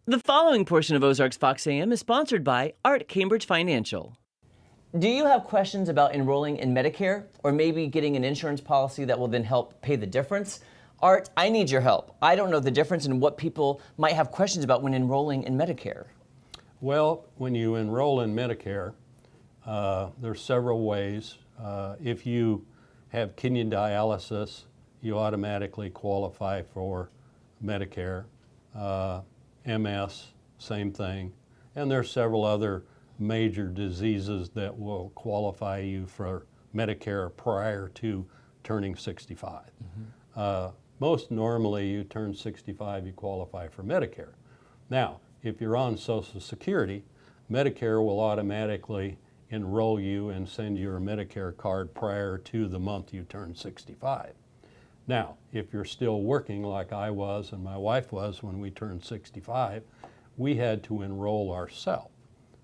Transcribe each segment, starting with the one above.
The following portion of Ozarks Fox AM is sponsored by Art Cambridge Financial. Do you have questions about enrolling in Medicare or maybe getting an insurance policy that will then help pay the difference? Art, I need your help. I don't know the difference in what people might have questions about when enrolling in Medicare. Well, when you enroll in Medicare, there's several ways. If you have kidney dialysis, you automatically qualify for Medicare. MS, same thing. And there's several other major diseases that will qualify you for Medicare prior to turning 65. Most normally, you turn 65, you qualify for Medicare. Now, if you're on Social Security, Medicare will automatically enroll you and send you a Medicare card prior to the month you turn 65. Now, if you're still working like I was and my wife was when we turned 65, we had to enroll ourselves.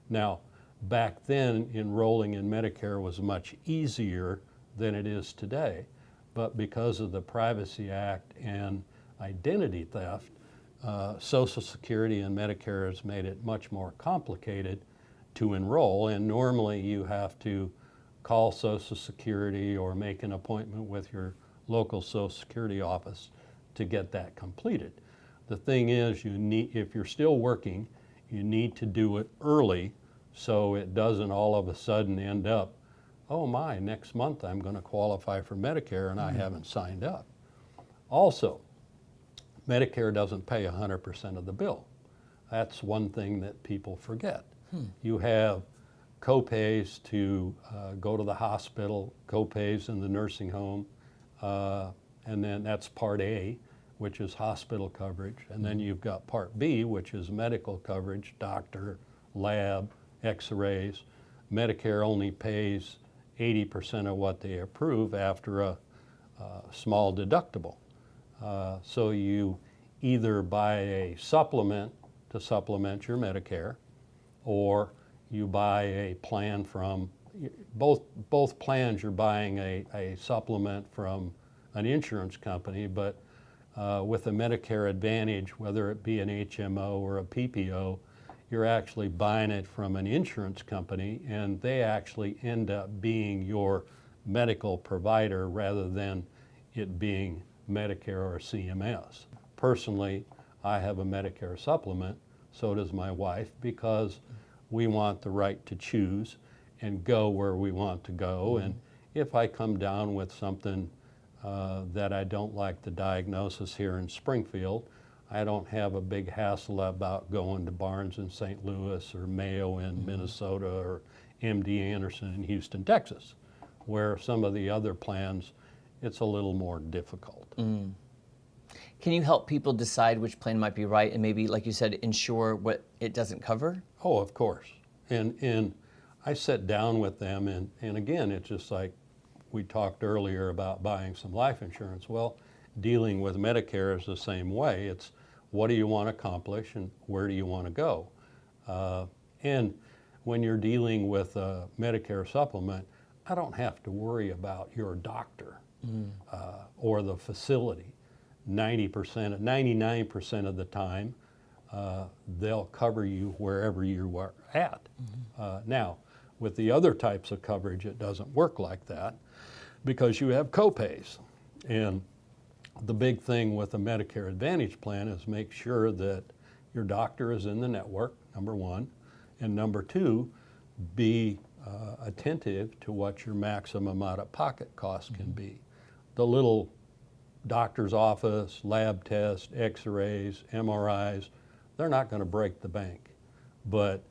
Now, back then, enrolling in Medicare was much easier than it is today, but because of the Privacy Act and identity theft, Social Security and Medicare has made it much more complicated to enroll, and normally you have to call Social Security or make an appointment with your local Social Security office to get that completed. The thing is, if you're still working, you need to do it early so it doesn't all of a sudden end up, oh my, next month I'm going to qualify for Medicare and I haven't signed up. Also, Medicare doesn't pay 100% of the bill. That's one thing that people forget. You have co-pays to go to the hospital, co-pays in the nursing home, and then that's Part A, which is hospital coverage, and then you've got Part B, which is medical coverage, doctor, lab, x-rays. Medicare only pays 80% of what they approve after a small deductible. So you either buy a supplement to supplement your Medicare, or you buy a plan from both plans. You're buying a supplement from an insurance company, but with a Medicare Advantage, whether it be an HMO or a PPO, you're actually buying it from an insurance company, and they actually end up being your medical provider rather than it being Medicare or CMS. Personally, I have a Medicare supplement, so does my wife, because we want the right to choose and go where we want to go. And if I come down with something that I don't like the diagnosis here in Springfield, I don't have a big hassle about going to Barnes in St. Louis or Mayo in Minnesota or MD Anderson in Houston, Texas, where some of the other plans, it's a little more difficult. Can you help people decide which plan might be right and maybe, like you said, ensure what it doesn't cover? Oh, of course. And I sit down with them, and again, it's just like we talked earlier about buying some life insurance. Well, dealing with Medicare is the same way. It's what do you want to accomplish and where do you want to go? And when you're dealing with a Medicare supplement, I don't have to worry about your doctor or the facility. 99% of the time, they'll cover you wherever you are at. Now, with the other types of coverage, it doesn't work like that because you have co-pays. And the big thing with a Medicare Advantage plan is make sure that your doctor is in the network, number one, and number two, be attentive to what your maximum out-of-pocket costs can be. The little doctor's office, lab tests, x-rays, MRIs, they're not going to break the bank, but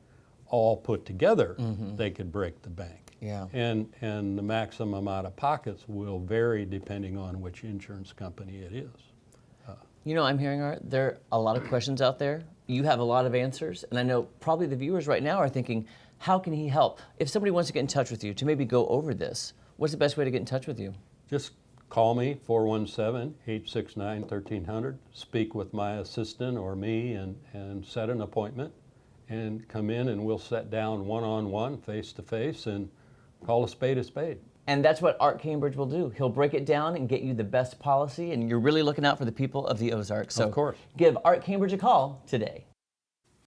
all put together, they could break the bank. Yeah. And the maximum out-of-pockets will vary depending on which insurance company it is. You know, I'm hearing, Art, there are a lot of questions out there. You have a lot of answers, and I know probably the viewers right now are thinking, how can he help? If somebody wants to get in touch with you to maybe go over this, what's the best way to get in touch with you? Just call me, 417-869-1300, speak with my assistant or me and set an appointment and come in and we'll sit down one-on-one, face-to-face, and call a spade a spade. And that's what Art Cambridge will do. He'll break it down and get you the best policy, and you're really looking out for the people of the Ozarks. So of course. Give Art Cambridge a call today.